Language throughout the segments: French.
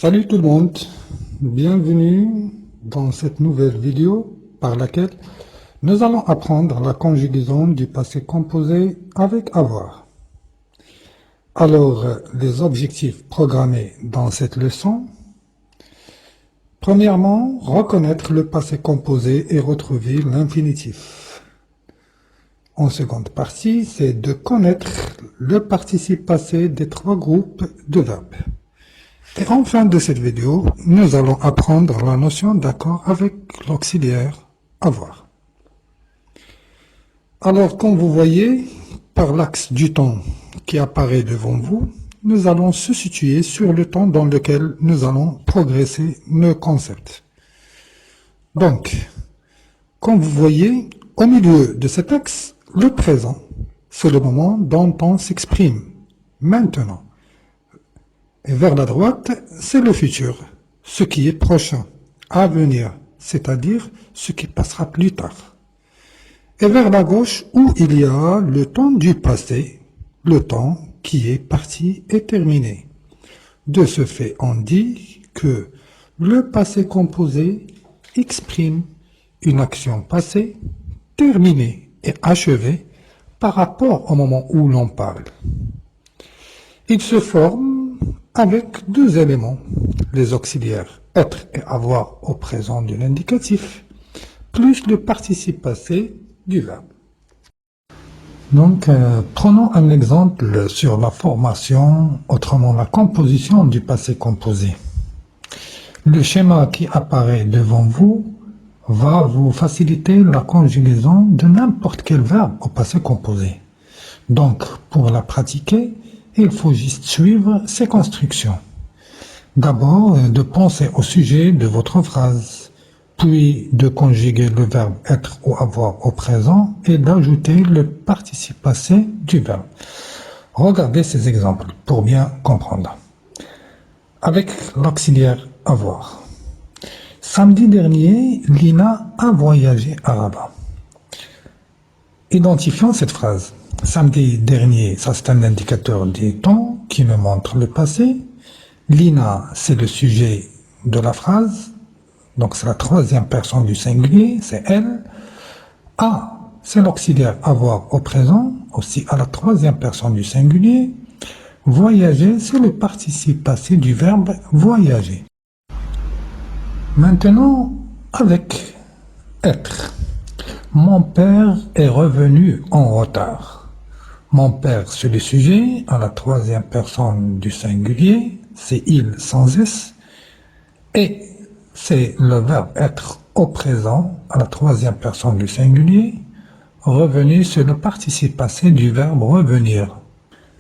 Salut tout le monde, bienvenue dans cette nouvelle vidéo par laquelle nous allons apprendre la conjugaison du passé composé avec avoir. Alors, les objectifs programmés dans cette leçon. Premièrement, reconnaître le passé composé et retrouver l'infinitif. En seconde partie, c'est de connaître le participe passé des trois groupes de verbes. Et en fin de cette vidéo, nous allons apprendre la notion d'accord avec l'auxiliaire avoir. Alors, comme vous voyez, par l'axe du temps qui apparaît devant vous, nous allons se situer sur le temps dans lequel nous allons progresser nos concepts. Donc, comme vous voyez, au milieu de cet axe, le présent, c'est le moment dont on s'exprime maintenant. Et vers la droite, c'est le futur, ce qui est prochain, à venir, c'est-à-dire ce qui passera plus tard. Et vers la gauche, où il y a le temps du passé, le temps qui est parti et terminé. De ce fait, on dit que le passé composé exprime une action passée, terminée et achevée par rapport au moment où l'on parle. Il se forme avec deux éléments, les auxiliaires être et avoir au présent de l'indicatif, plus le participe passé du verbe. Donc, prenons un exemple sur la formation, autrement la composition du passé composé. Le schéma qui apparaît devant vous va vous faciliter la conjugaison de n'importe quel verbe au passé composé. Donc, pour la pratiquer, il faut juste suivre ces constructions. D'abord, de penser au sujet de votre phrase, puis de conjuguer le verbe être ou avoir au présent et d'ajouter le participe passé du verbe. Regardez ces exemples pour bien comprendre. Avec l'auxiliaire avoir. Samedi dernier, Lina a voyagé à Rabat. Identifions cette phrase. Samedi dernier, ça c'est un indicateur du temps qui me montre le passé. Lina, c'est le sujet de la phrase. Donc c'est la troisième personne du singulier, c'est elle. A, c'est l'auxiliaire avoir au présent, aussi à la troisième personne du singulier. Voyager, c'est le participe passé du verbe voyager. Maintenant, avec être. Mon père est revenu en retard. Mon père, c'est le sujet, à la troisième personne du singulier, c'est il sans S, et c'est le verbe être au présent, à la troisième personne du singulier, revenu, c'est le participe passé du verbe revenir.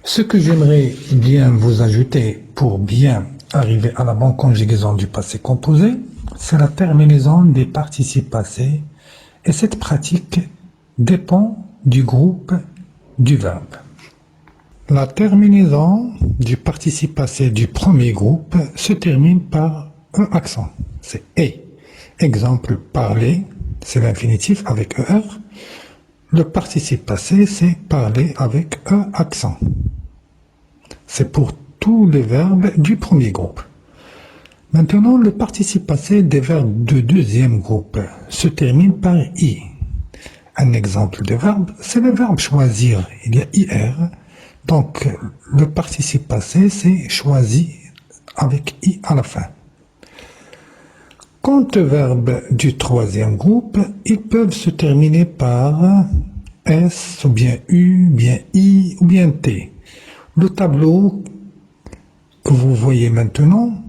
Ce que j'aimerais bien vous ajouter pour bien arriver à la bonne conjugaison du passé composé, c'est la terminaison des participes passés, et cette pratique dépend du groupe du verbe. La terminaison du participe passé du premier groupe se termine par un accent, c'est « et ». Exemple, parler, c'est l'infinitif avec « er ». Le participe passé, c'est « parler » avec un accent. C'est pour tous les verbes du premier groupe. Maintenant, le participe passé des verbes de deuxième groupe se termine par « i ». Un exemple de verbe, c'est le verbe choisir. Il y a IR. Donc, le participe passé, c'est choisi avec I à la fin. Quant aux verbes du troisième groupe, ils peuvent se terminer par S, ou bien U, bien I, ou bien T. Le tableau que vous voyez maintenant,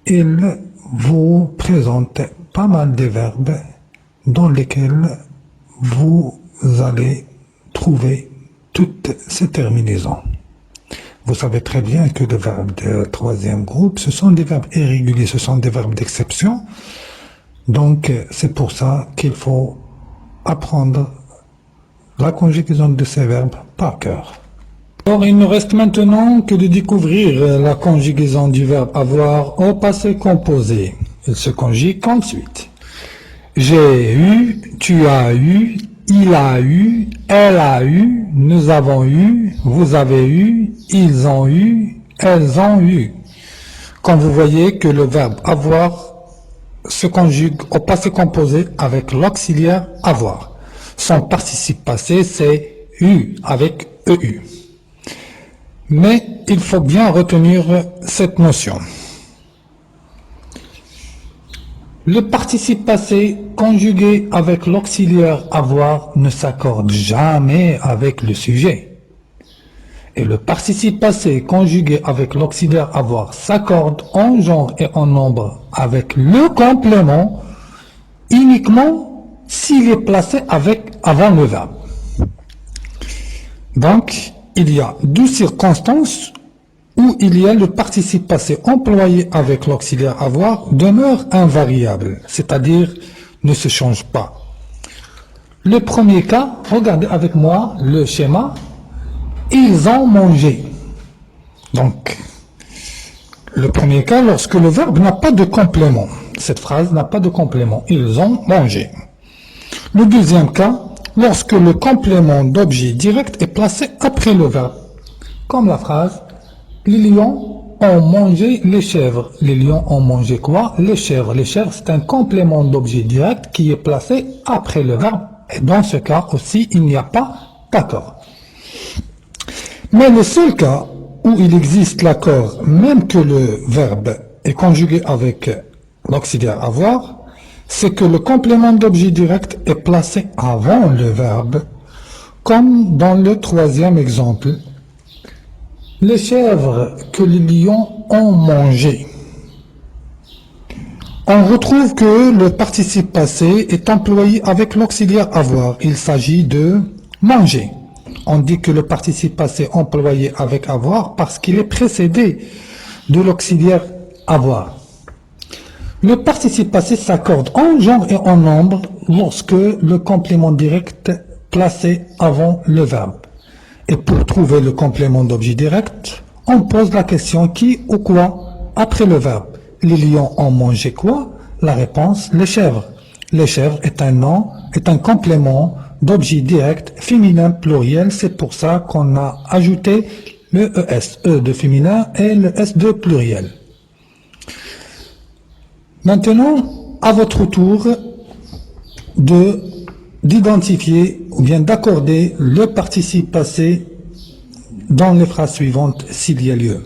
il vous présente pas mal de verbes dans lesquels vous allez trouver toutes ces terminaisons. Vous savez très bien que les verbes de troisième groupe, ce sont des verbes irréguliers, ce sont des verbes d'exception. Donc, c'est pour ça qu'il faut apprendre la conjugaison de ces verbes par cœur. Alors, il ne reste maintenant que de découvrir la conjugaison du verbe avoir au passé composé. Il se conjugue ensuite. J'ai eu, tu as eu, il a eu, elle a eu, nous avons eu, vous avez eu, ils ont eu, elles ont eu. Quand vous voyez que le verbe avoir se conjugue au passé composé avec l'auxiliaire avoir. Son participe passé, c'est eu avec EU. Mais il faut bien retenir cette notion. Le participe passé conjugué avec l'auxiliaire avoir ne s'accorde jamais avec le sujet. Et le participe passé conjugué avec l'auxiliaire avoir s'accorde en genre et en nombre avec le complément uniquement s'il est placé avant le verbe. Donc, il y a deux circonstances où il y a le participe passé employé avec l'auxiliaire avoir demeure invariable, c'est-à-dire ne se change pas. Le premier cas, regardez avec moi le schéma. Ils ont mangé. Donc, le premier cas, lorsque le verbe n'a pas de complément. Cette phrase n'a pas de complément. Ils ont mangé. Le deuxième cas, lorsque le complément d'objet direct est placé après le verbe. Comme la phrase « Les lions ont mangé les chèvres ». Les lions ont mangé quoi? Les chèvres. Les chèvres, c'est un complément d'objet direct qui est placé après le verbe. Et dans ce cas aussi, il n'y a pas d'accord. Mais le seul cas où il existe l'accord, même que le verbe est conjugué avec l'auxiliaire avoir, c'est que le complément d'objet direct est placé avant le verbe, comme dans le troisième exemple. Les chèvres que les lions ont mangé. On retrouve que le participe passé est employé avec l'auxiliaire avoir. Il s'agit de manger. On dit que le participe passé employé avec avoir parce qu'il est précédé de l'auxiliaire avoir. Le participe passé s'accorde en genre et en nombre lorsque le complément direct placé avant le verbe. Et pour trouver le complément d'objet direct, on pose la question qui ou quoi après le verbe. Les lions ont mangé quoi? La réponse, les chèvres. Les chèvres est un nom, est un complément d'objet direct féminin pluriel. C'est pour ça qu'on a ajouté le ES, E de féminin et le S de pluriel. Maintenant, à votre tour d'identifier ou bien d'accorder le participe passé dans les phrases suivantes s'il y a lieu.